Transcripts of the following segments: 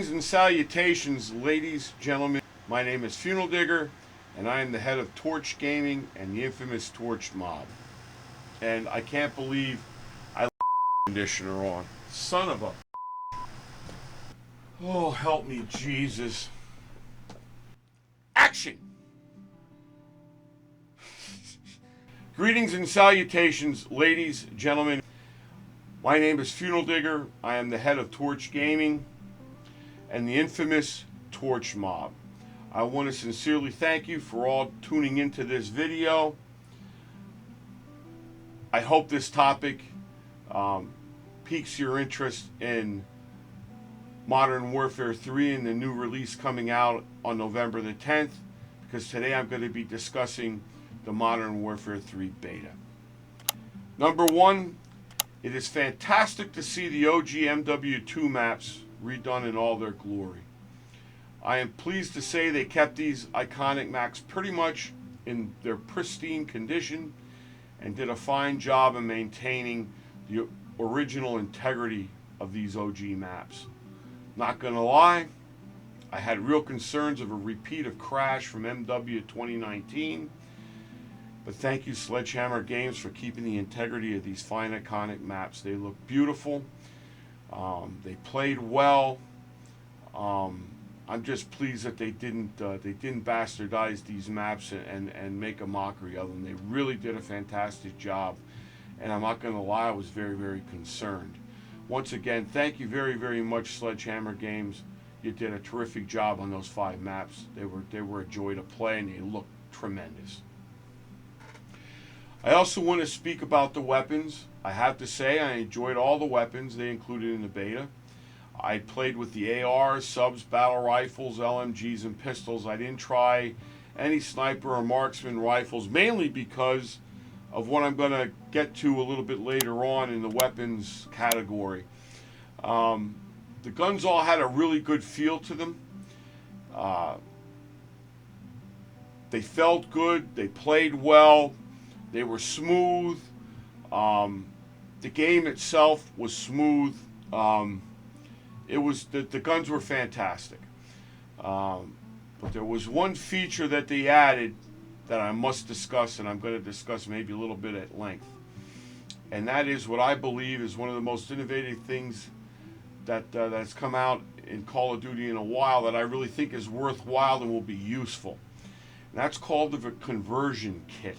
Greetings and salutations, ladies, gentlemen. My name is Funeral Digger, and I am the head of Torch Gaming and the infamous Torch Mob. And I can't believe I left the conditioner on. Son of a... Oh, help me, Jesus. Action! Greetings and salutations, ladies, gentlemen. My name is Funeral Digger. I am the head of Torch Gaming and the infamous Torch Mob. I want to sincerely thank you for all tuning into this video. I hope this topic piques your interest in Modern Warfare 3 and the new release coming out on November the 10th, because today I'm going to be discussing the Modern Warfare 3 beta. Number one, it is fantastic to see the OG MW2 maps redone in all their glory. I am pleased to say they kept these iconic maps pretty much in their pristine condition and did a fine job in maintaining the original integrity of these OG maps. Not gonna lie, I had real concerns of a repeat of Crash from MW 2019, but thank you Sledgehammer Games for keeping the integrity of these fine iconic maps. They look beautiful. They played well. I'm just pleased that they didn't bastardize these maps and make a mockery of them. They really did a fantastic job, and I'm not going to lie, I was very, very concerned. Once again, thank you very, very much, Sledgehammer Games. You did a terrific job on those 5 maps. They were a joy to play, and they looked tremendous. I also want to speak about the weapons. I have to say I enjoyed all the weapons they included in the beta. I played with the ARs, subs, battle rifles, LMGs, and pistols. I didn't try any sniper or marksman rifles, mainly because of what I'm going to get to a little bit later on in the weapons category. The guns all had a really good feel to them. They felt good. They played well. They were smooth. The game itself was smooth. It was the guns were fantastic. But there was one feature that they added that I must discuss, and I'm going to discuss maybe a little bit at length. And that is what I believe is one of the most innovative things that's come out in Call of Duty in a while that I really think is worthwhile and will be useful. And that's called the conversion kit.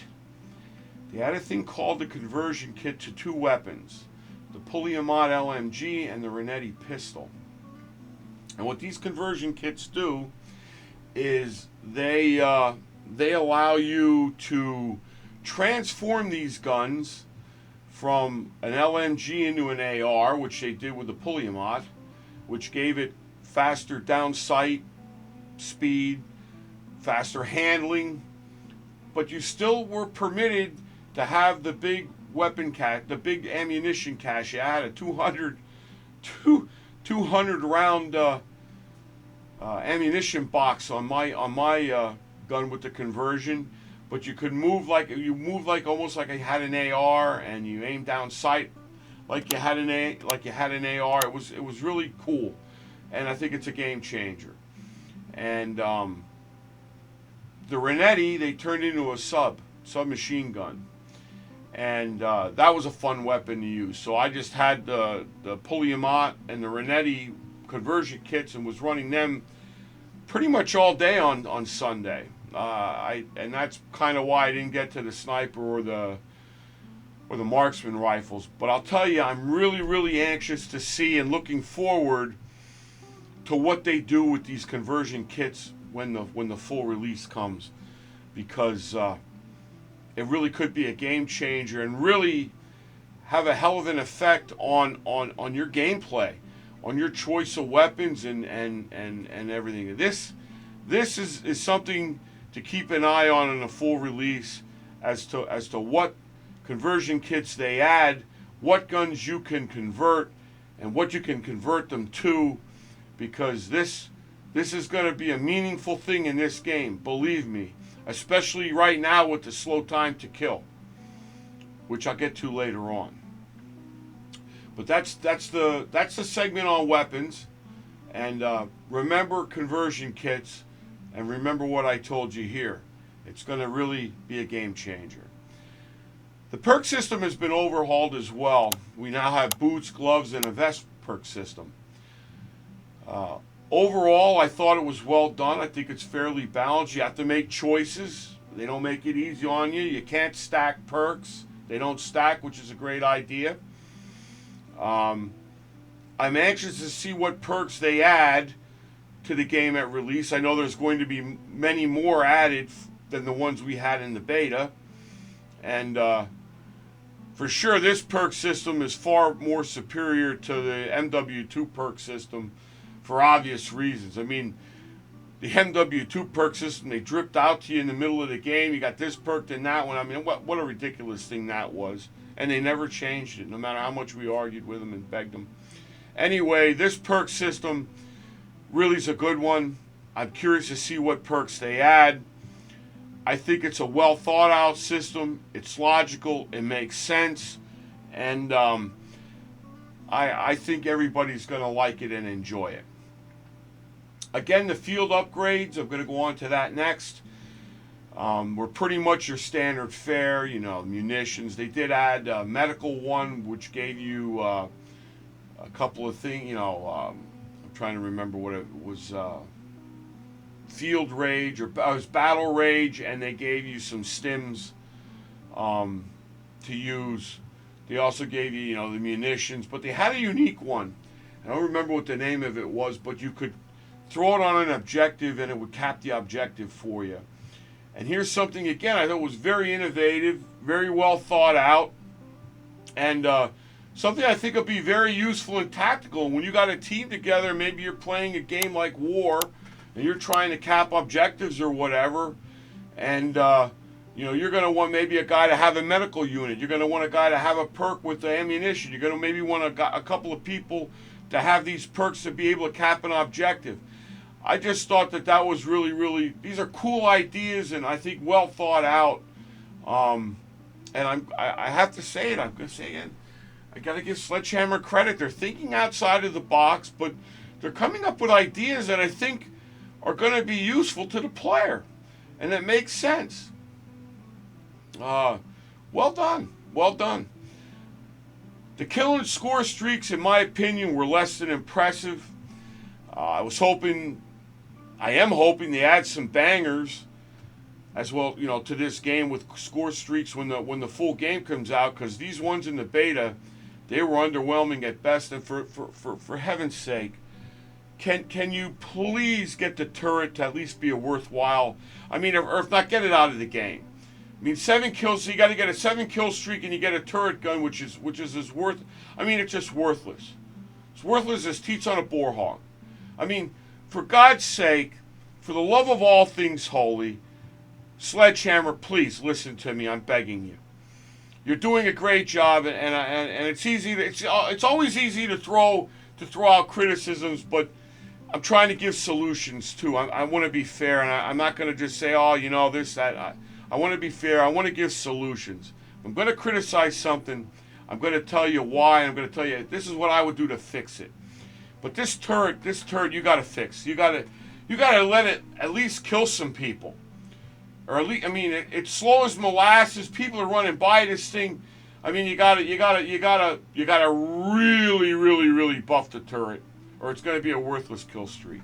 They had a thing called the conversion kit to 2 weapons, the Puliamod LMG and the Renetti pistol. And what these conversion kits do is they allow you to transform these guns from an LMG into an AR, which they did with the Puliamod, which gave it faster down sight speed, faster handling, but you still were permitted to have the big weapon cache, the big ammunition cache. I had a 200 round ammunition box on my gun with the conversion, but you could move like almost like I had an AR, and you aim down sight like you had an AR. It was really cool, and I think it's a game changer. And the Renetti they turned into a submachine gun. And that was a fun weapon to use. So I just had the Puliamod and the Renetti conversion kits and was running them pretty much all day on Sunday. And that's kind of why I didn't get to the sniper or the marksman rifles. But I'll tell you, I'm really, really anxious to see and looking forward to what they do with these conversion kits when the full release comes, because it really could be a game changer and really have a hell of an effect on your gameplay, on your choice of weapons and everything. This is something to keep an eye on in a full release as to what conversion kits they add, what guns you can convert, and what you can convert them to, because this is going to be a meaningful thing in this game, believe me. Especially right now with the slow time to kill, which I'll get to later on. But that's the segment on weapons. And remember conversion kits, and remember what I told you here. It's going to really be a game changer. The perk system has been overhauled as well. We now have boots, gloves, and a vest perk system. Overall, I thought it was well done. I think it's fairly balanced. You have to make choices. They don't make it easy on you. You can't stack perks. They don't stack, which is a great idea. I'm anxious to see what perks they add to the game at release. I know there's going to be many more added than the ones we had in the beta. And for sure, this perk system is far more superior to the MW2 perk system for obvious reasons. I mean, the MW2 perk system, they dripped out to you in the middle of the game. You got this perk and that one. I mean, what a ridiculous thing that was. And they never changed it, no matter how much we argued with them and begged them. Anyway, this perk system really is a good one. I'm curious to see what perks they add. I think it's a well thought out system. It's logical. It makes sense. And I think everybody's going to like it and enjoy it. Again, the field upgrades, I'm going to go on to that next. Were pretty much your standard fare, munitions. They did add a medical one, which gave you a couple of things, I'm trying to remember what it was. Field rage, or it was battle rage, and they gave you some stims to use. They also gave you, the munitions, but they had a unique one. I don't remember what the name of it was, but you could throw it on an objective and it would cap the objective for you. And here's something, again, I thought was very innovative, very well thought out, and something I think will be very useful and tactical. When you got a team together, maybe you're playing a game like War, and you're trying to cap objectives or whatever, and you're going to want maybe a guy to have a medical unit. You're going to want a guy to have a perk with the ammunition. You're going to maybe want a couple of people to have these perks to be able to cap an objective. I just thought that was really, really, these are cool ideas and I think well thought out. And I have to say it, I'm going to say it. I got to give Sledgehammer credit. They're thinking outside of the box, but they're coming up with ideas that I think are going to be useful to the player. And it makes sense. Well done. Well done. The kill and score streaks, in my opinion, were less than impressive. I am hoping they add some bangers as well, to this game with score streaks when the full game comes out, because these ones in the beta, they were underwhelming at best. And for heaven's sake, can you please get the turret to at least be a worthwhile? I mean, or if not, get it out of the game. I mean, 7 kills, so you got to get a 7 kill streak and you get a turret gun, which is as worth. I mean, it's just worthless. It's worthless as teats on a boar hog. I mean, for God's sake, for the love of all things holy, Sledgehammer, please listen to me. I'm begging you. You're doing a great job, and it's easy. It's always easy to throw out criticisms, but I'm trying to give solutions too. I want to be fair, and I'm not going to just say, this, that. I want to be fair. I want to give solutions. If I'm going to criticize something, I'm going to tell you why. I'm going to tell you this is what I would do to fix it. But this turret, you got to fix. You got to let it at least kill some people, or at least, I mean, it's slow as molasses. People are running by this thing. I mean, you got to really, really, really buff the turret, or it's going to be a worthless kill streak.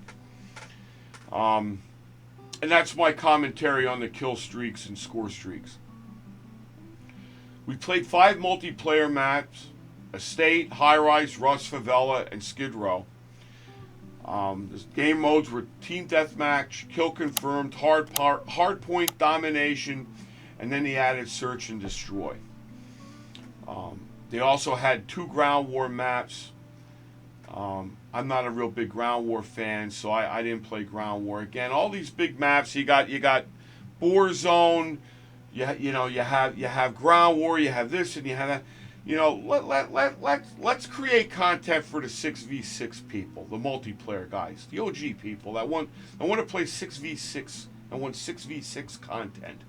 And that's my commentary on the kill streaks and score streaks. We played 5 multiplayer maps: Estate, High Rise, Rust, Favela, and Skid Row. The game modes were Team Deathmatch, Kill Confirmed, Hardpoint Domination, and then they added Search and Destroy. They also had 2 Ground War maps. I'm not a real big Ground War fan, so I didn't play Ground War. Again, all these big maps, you got Boar Zone, you have Ground War, you have this and you have that. Let's create content for the 6v6 people, the multiplayer guys, the OG people that want to play 6v6 and want 6v6 content.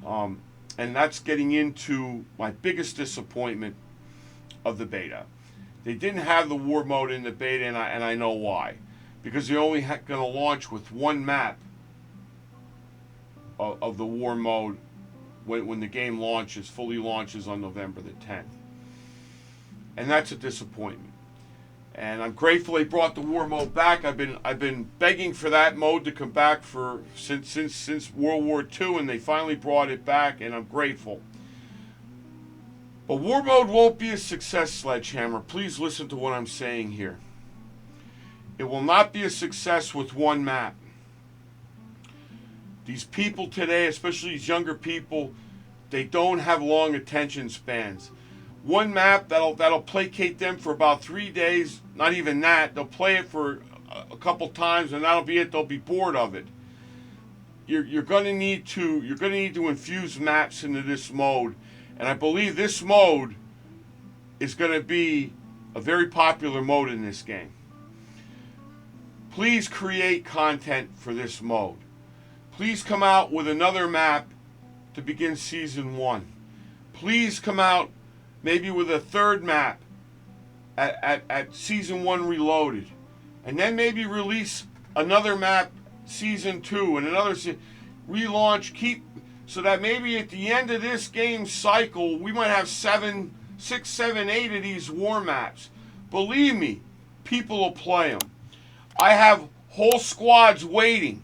And that's getting into my biggest disappointment of the beta. They didn't have the war mode in the beta, and I know why. because they're only going to launch with one map of the war mode when the game launches, fully launches on November the 10th. And that's a disappointment. And I'm grateful they brought the war mode back. I've been begging for that mode to come back since World War II, and they finally brought it back, and I'm grateful. But war mode won't be a success, Sledgehammer. Please listen to what I'm saying here. It will not be a success with one map. These people today, especially these younger people, they don't have long attention spans. One map that'll placate them for about 3 days. Not even that. They'll play it for a couple times, and that'll be it. They'll be bored of it. You're going to need to infuse maps into this mode, and I believe this mode is going to be a very popular mode in this game. Please create content for this mode. Please come out with another map to begin Season 1. Please come out maybe with a third map at Season 1 Reloaded. And then maybe release another map Season 2 and another relaunch, so that maybe at the end of this game cycle, we might have 6, 7, 8 of these war maps. Believe me, people will play them. I have whole squads waiting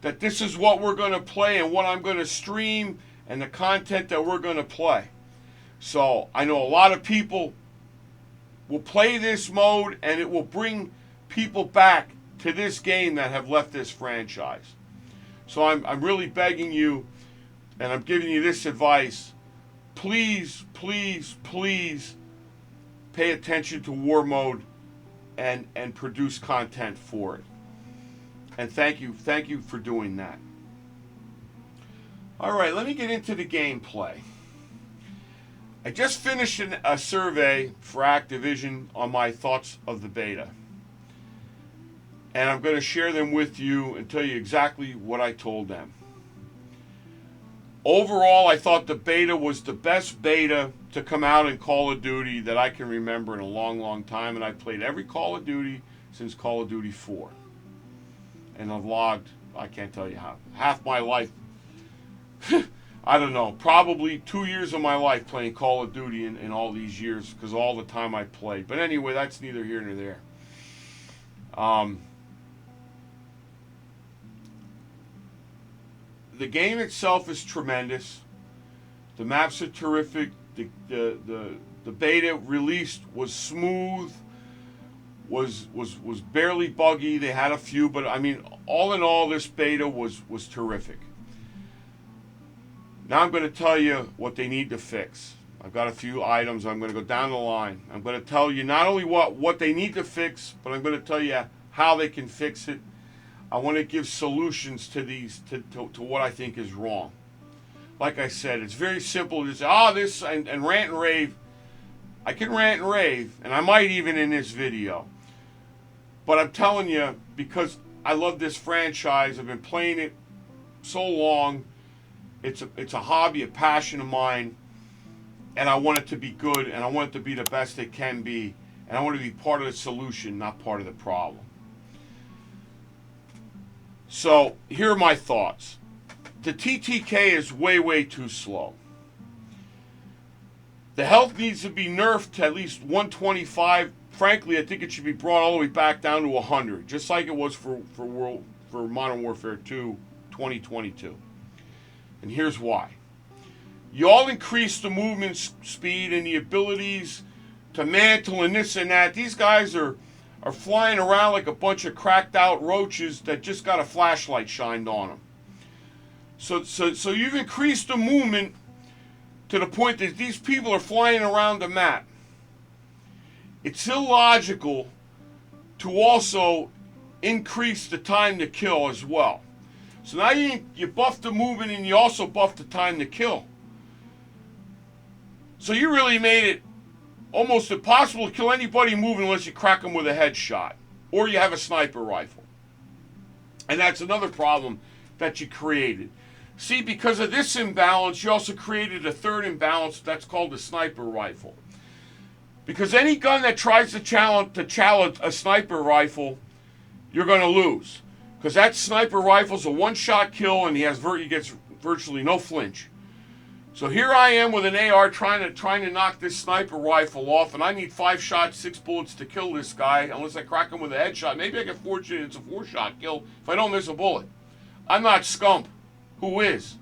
that this is what we're going to play and what I'm going to stream and the content that we're going to play. So I know a lot of people will play this mode, and it will bring people back to this game that have left this franchise. So I'm really begging you, and I'm giving you this advice. Please, please, please pay attention to war mode and produce content for it. And thank you for doing that. All right, let me get into the gameplay. I just finished a survey for Activision on my thoughts of the beta. And I'm going to share them with you and tell you exactly what I told them. Overall, I thought the beta was the best beta to come out in Call of Duty that I can remember in a long, long time. And I played every Call of Duty since Call of Duty 4. And I've logged, I can't tell you how, half my life. I don't know, probably 2 years of my life playing Call of Duty in all these years, because all the time I played. But anyway, that's neither here nor there. The game itself is tremendous. The maps are terrific. The beta released was smooth. Was barely buggy. They had a few, but I mean, all in all, this beta was terrific. Now I'm going to tell you what they need to fix. I've got a few items. I'm going to go down the line. I'm going to tell you not only what they need to fix, but I'm going to tell you how they can fix it. I want to give solutions to these to what I think is wrong. Like I said, it's very simple to say, this and rant and rave. I can rant and rave, and I might even in this video. But I'm telling you, because I love this franchise, I've been playing it so long. It's a hobby, a passion of mine, and I want it to be good, and I want it to be the best it can be, and I want to be part of the solution, not part of the problem. So here are my thoughts. The TTK is way, way too slow. The health needs to be nerfed to at least 125. Frankly, I think it should be brought all the way back down to 100, just like it was for Modern Warfare 2 2022. And here's why. You all increase the movement speed and the abilities to mantle and this and that. These guys are flying around like a bunch of cracked out roaches that just got a flashlight shined on them. So you've increased the movement to the point that these people are flying around the map. It's illogical to also increase the time to kill as well. So now you buff the movement and you also buff the time to kill. So you really made it almost impossible to kill anybody moving unless you crack them with a headshot or you have a sniper rifle. And that's another problem that you created. See, because of this imbalance, you also created a third imbalance that's called the sniper rifle. Because any gun that tries to challenge a sniper rifle, you're going to lose. Because that sniper rifle's a one-shot kill, and he gets virtually no flinch. So here I am with an AR trying to knock this sniper rifle off, and I need 5 shots, 6 bullets to kill this guy, unless I crack him with a headshot. Maybe I get fortunate it's a 4-shot kill if I don't miss a bullet. I'm not Scump. Who is?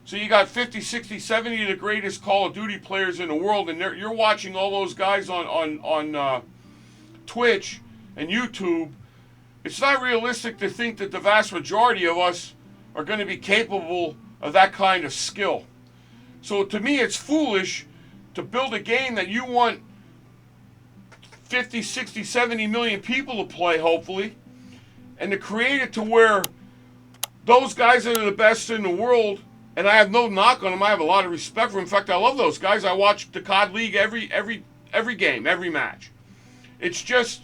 So you got 50, 60, 70 of the greatest Call of Duty players in the world, and you're watching all those guys on Twitch and YouTube. It's not realistic to think that the vast majority of us are going to be capable of that kind of skill. So to me, it's foolish to build a game that you want 50, 60, 70 million people to play, hopefully, and to create it to where those guys that are the best in the world, and I have no knock on them, I have a lot of respect for them. In fact, I love those guys. I watch the COD League every game, every match. It's just,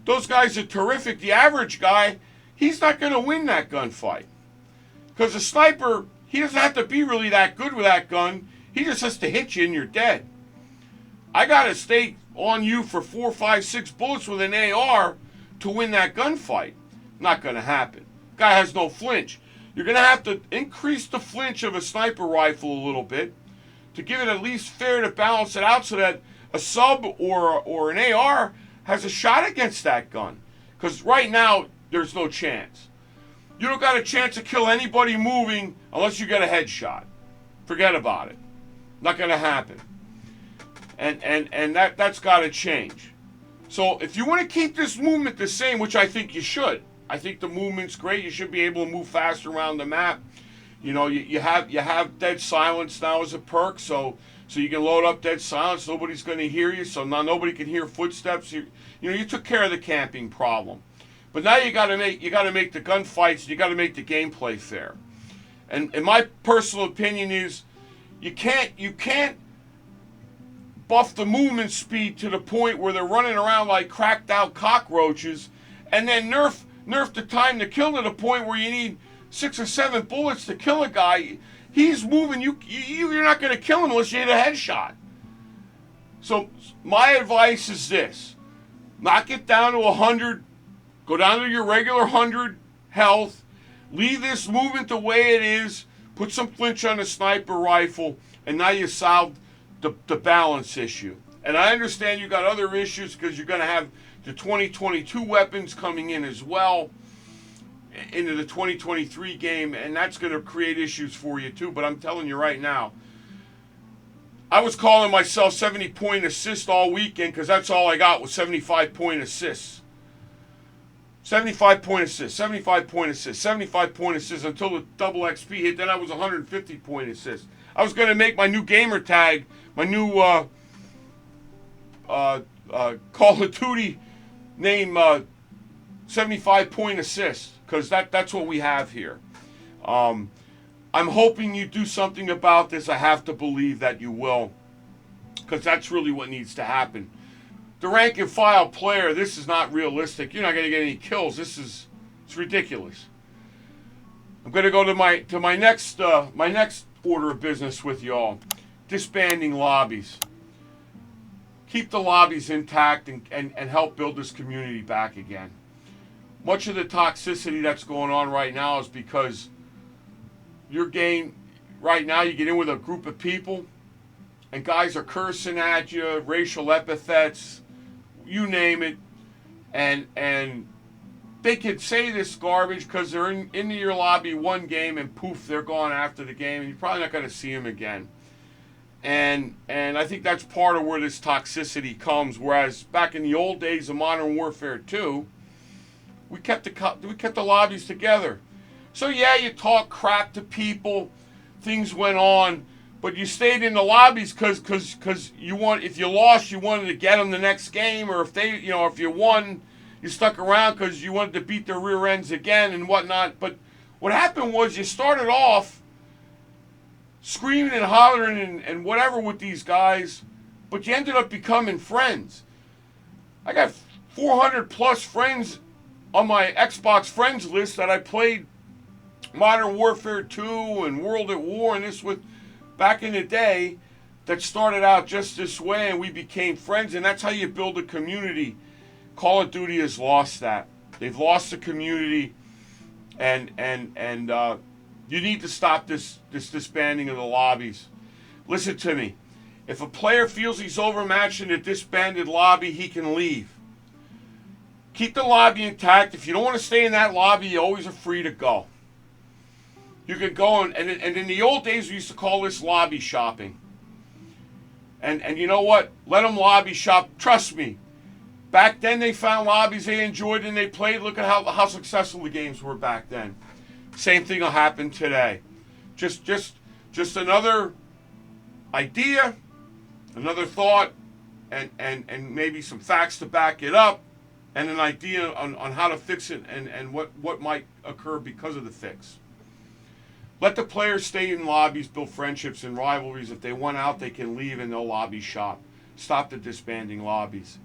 those guys are terrific. The average guy, he's not going to win that gunfight. Because a sniper, he doesn't have to be really that good with that gun. He just has to hit you and you're dead. I got to stay on you for 4, 5, 6 bullets with an AR to win that gunfight. Not going to happen. Guy has no flinch. You're going to have to increase the flinch of a sniper rifle a little bit to give it at least fair to balance it out so that a sub or an AR has a shot against that gun. Because right now, there's no chance. You don't got a chance to kill anybody moving unless you get a headshot. Forget about it. Not going to happen. And that's got to change. So if you want to keep this movement the same, which I think you should, I think the movement's great. You should be able to move fast around the map. You know, you have dead silence now as a perk, so you can load up dead silence. Nobody's going to hear you, so now nobody can hear footsteps. You took care of the camping problem. But now you got to make the gunfights. You got to make the gameplay fair. And my personal opinion is, you can't buff the movement speed to the point where they're running around like cracked out cockroaches, and then nerf the time to kill to the point where you need 6 or 7 bullets to kill a guy. He's moving. You're not going to kill him unless you hit a headshot. So my advice is this: knock it down to 100. Go down to your regular 100 health. Leave this movement the way it is. Put some flinch on a sniper rifle, and now you solved the balance issue. And I understand you got other issues because you're going to have the 2022 weapons coming in as well into the 2023 game, and that's going to create issues for you too. But I'm telling you right now, I was calling myself 70-point assist all weekend because that's all I got was 75-point assists. 75-point assist, 75-point assist, 75-point assist until the double XP hit. Then I was 150-point assist. I was going to make my new gamer tag, my new Call of Duty name 75-point assist, because that's what we have here. I'm hoping you do something about this. I have to believe that you will, because that's really what needs to happen. The rank and file player, this is not realistic. You're not going to get any kills. It's ridiculous. I'm going to go to my next order of business with y'all. Disbanding lobbies. Keep the lobbies intact and help build this community back again. Much of the toxicity that's going on right now is because your game, right now you get in with a group of people and guys are cursing at you, racial epithets, you name it, and they could say this garbage because they're into your lobby one game and poof, they're gone after the game, and you're probably not going to see them again. And I think that's part of where this toxicity comes. Whereas back in the old days of Modern Warfare 2, we kept the lobbies together. So yeah, you talk crap to people, things went on, but you stayed in the lobbies because you want. If you lost, you wanted to get them the next game, or if you won, you stuck around because you wanted to beat their rear ends again and whatnot. But what happened was you started off screaming and hollering and whatever with these guys, but you ended up becoming friends. I got 400 plus friends on my Xbox friends list that I played Modern Warfare 2 and World at War and this with back in the day, that started out just this way, and we became friends, and that's how you build a community. Call of Duty has lost that. They've lost the community, and you need to stop this disbanding of the lobbies. Listen to me. If a player feels he's overmatched in a disbanded lobby, he can leave. Keep the lobby intact. If you don't want to stay in that lobby, you always are free to go. You can go, and in the old days, we used to call this lobby shopping. And you know what? Let them lobby shop. Trust me. Back then, they found lobbies they enjoyed and they played. Look at how successful the games were back then. Same thing will happen today. Just another idea, another thought, and maybe some facts to back it up, and an idea on how to fix it and what might occur because of the fix. Let the players stay in lobbies, build friendships and rivalries. If they want out, they can leave and they'll lobby shop. Stop the disbanding lobbies.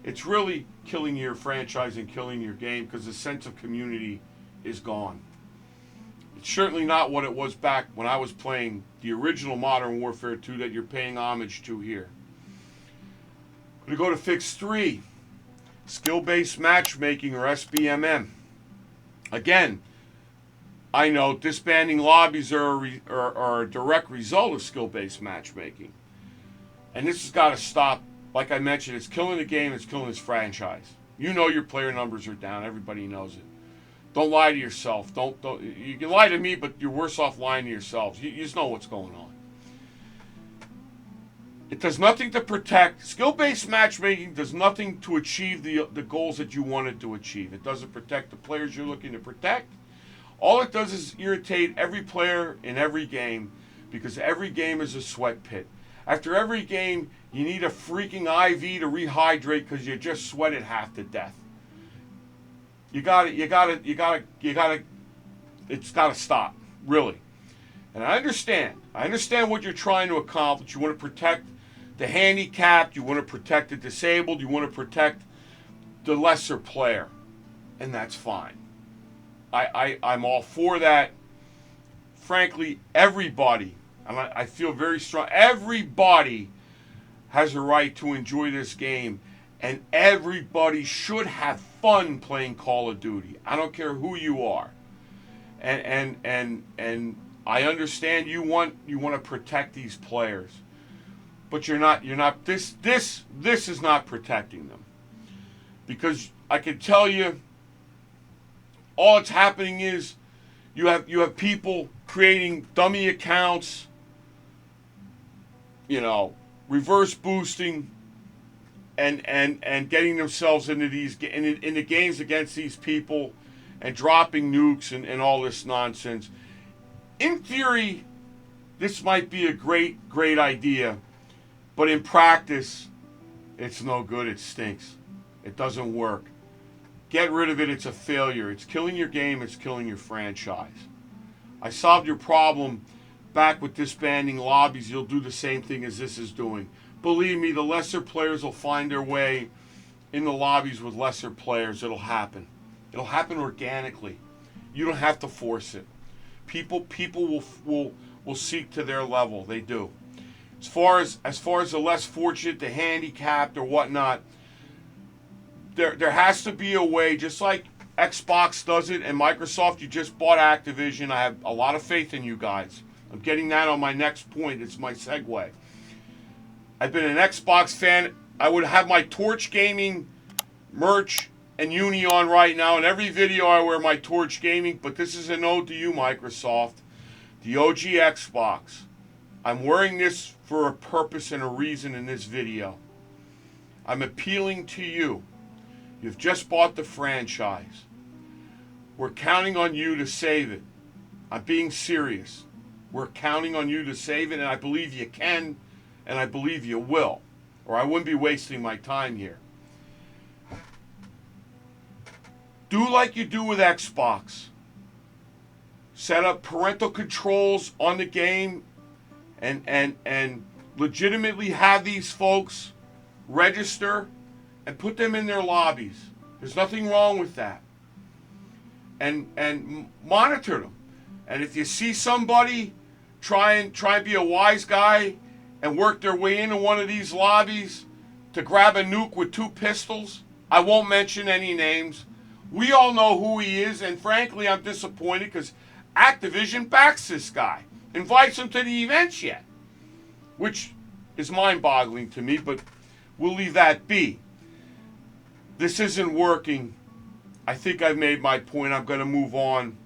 It's really killing your franchise and killing your game because the sense of community is gone. It's certainly not what it was back when I was playing the original Modern Warfare 2 that you're paying homage to here. We're going to go to Fix 3. Skill-based matchmaking, or SBMM. Again, I know disbanding lobbies are a direct result of skill-based matchmaking. And this has got to stop. Like I mentioned, it's killing the game, it's killing this franchise. You know your player numbers are down. Everybody knows it. Don't lie to yourself. Don't. You can lie to me, but you're worse off lying to yourselves. You just know what's going on. It does nothing to protect. Skill-based matchmaking does nothing to achieve the goals that you wanted to achieve. It doesn't protect the players you're looking to protect. All it does is irritate every player in every game because every game is a sweat pit. After every game, you need a freaking IV to rehydrate because you just sweated half to death. You gotta, it's gotta stop, really. And I understand what you're trying to accomplish. You want to protect the handicapped, you want to protect the disabled, you want to protect the lesser player. And that's fine. I'm all for that. Frankly, everybody, and I feel very strong, everybody has a right to enjoy this game, and everybody should have fun playing Call of Duty. I don't care who you are. And I understand you want to protect these players. But you're not this is not protecting them. Because I can tell you all that's happening is you have people creating dummy accounts, reverse boosting, and getting themselves into the games against these people and dropping nukes and all this nonsense. In theory, this might be a great idea, but in practice, it's no good. It stinks. It doesn't work. Get rid of it. It's a failure. It's killing your game. It's killing your franchise. I solved your problem back with disbanding lobbies. You'll do the same thing as this is doing. Believe me, the lesser players will find their way in the lobbies with lesser players. It'll happen. It'll happen organically. You don't have to force it. People will seek to their level. They do. As far as the less fortunate, the handicapped or whatnot, there has to be a way, just like Xbox does it and Microsoft. You just bought Activision. I have a lot of faith in you guys. I'm getting that on my next point. It's my segue. I've been an Xbox fan. I would have my Torch Gaming merch and uni on right now. In every video I wear my Torch Gaming, but this is an ode to you, Microsoft. The OG Xbox. I'm wearing this for a purpose and a reason in this video. I'm appealing to you. You've just bought the franchise. We're counting on you to save it. I'm being serious. We're counting on you to save it, and I believe you can, and I believe you will, or I wouldn't be wasting my time here. Do like you do with Xbox. Set up parental controls on the game and legitimately have these folks register and put them in their lobbies. There's nothing wrong with that. And monitor them. And if you see somebody try and be a wise guy and work their way into one of these lobbies to grab a nuke with 2 pistols, I won't mention any names. We all know who he is, and frankly, I'm disappointed because Activision backs this guy, invites him to the events yet, which is mind-boggling to me, but we'll leave that be. This isn't working. I think I've made my point. I'm going to move on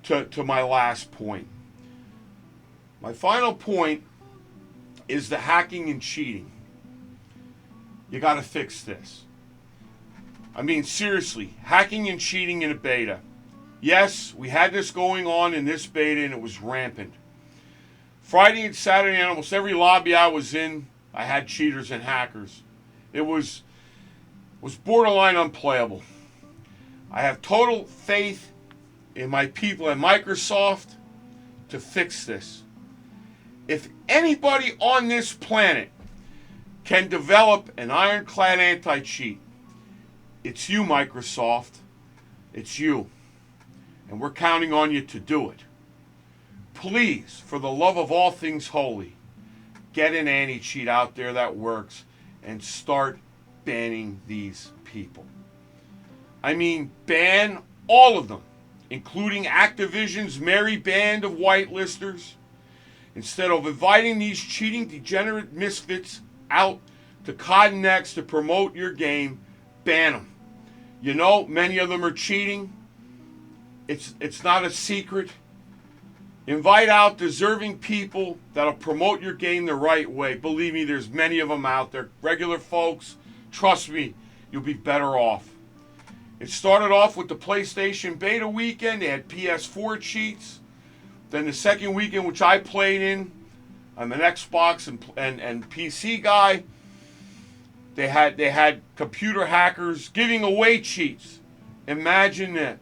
to my last point. My final point is the hacking and cheating. You got to fix this. I mean, seriously, hacking and cheating in a beta. Yes, we had this going on in this beta, and it was rampant. Friday and Saturday, in almost every lobby I was in, I had cheaters and hackers. It was borderline unplayable. I have total faith in my people at Microsoft to fix this. If anybody on this planet can develop an ironclad anti-cheat, it's you, Microsoft. It's you. And we're counting on you to do it. Please, for the love of all things holy, get an anti-cheat out there that works and start banning these people. I mean, ban all of them, including Activision's merry band of whitelisters. Instead of inviting these cheating, degenerate misfits out to COD Next to promote your game, ban them. You know, many of them are cheating. It's not a secret. Invite out deserving people that'll promote your game the right way. Believe me, there's many of them out there. Regular folks, trust me, you'll be better off. It started off with the PlayStation beta weekend. They had PS4 cheats. Then the second weekend, which I played in, I'm an Xbox and PC guy. They had computer hackers giving away cheats. Imagine that.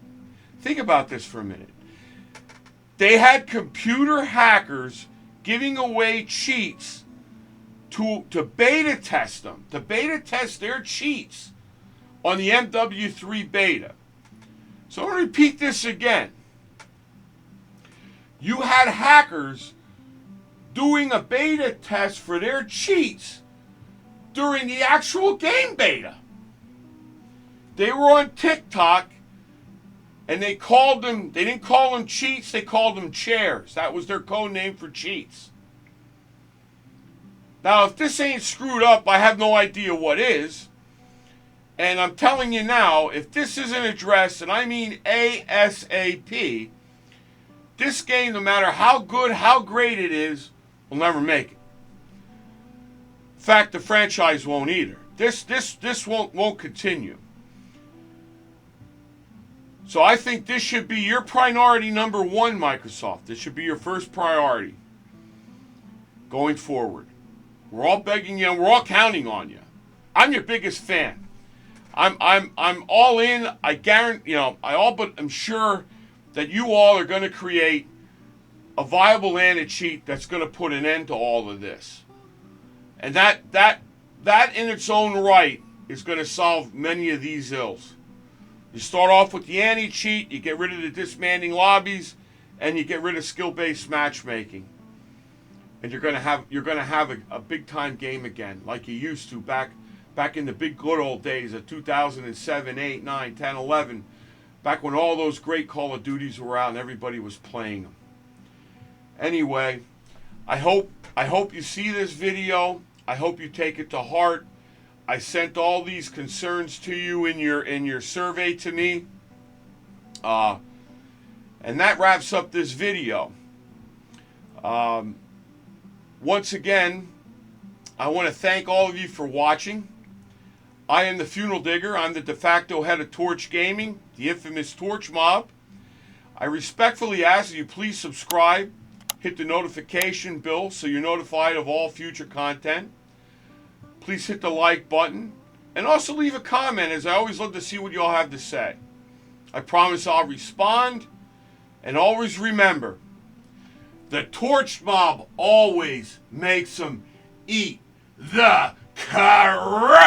Think about this for a minute. They had computer hackers giving away cheats to beta test them, to beta test their cheats on the MW3 beta. So I'm going to repeat this again. You had hackers doing a beta test for their cheats during the actual game beta. They were on TikTok, and they didn't call them cheats, they called them chairs. That was their code name for cheats. Now, if this ain't screwed up, I have no idea what is. And I'm telling you now, if this isn't addressed, and I mean ASAP, this game, no matter how good, how great it is, will never make it. In fact, the franchise won't either. This won't continue. So I think this should be your priority number one, Microsoft. This should be your first priority going forward. We're all begging you, and we're all counting on you. I'm your biggest fan. I'm all in. I guarantee, I'm sure that you all are going to create a viable anti-cheat that's going to put an end to all of this. And that in its own right is going to solve many of these ills. You start off with the anti-cheat, you get rid of the disbanding lobbies, and you get rid of skill-based matchmaking. And you're gonna have a big-time game again, like you used to back in the big good old days of 2007, 8, 9, 10, 11, back when all those great Call of Duties were out and everybody was playing them. Anyway, I hope you see this video. I hope you take it to heart. I sent all these concerns to you in your survey to me. And that wraps up this video. Once again, I want to thank all of you for watching. I am the Funeral Digger. I'm the de facto head of Torch Gaming, the infamous Torch Mob. I respectfully ask that you please subscribe, hit the notification bell so you're notified of all future content. Please hit the like button, and also leave a comment, as I always love to see what you all have to say. I promise I'll respond, and always remember, the Torch Mob always makes them eat the crown.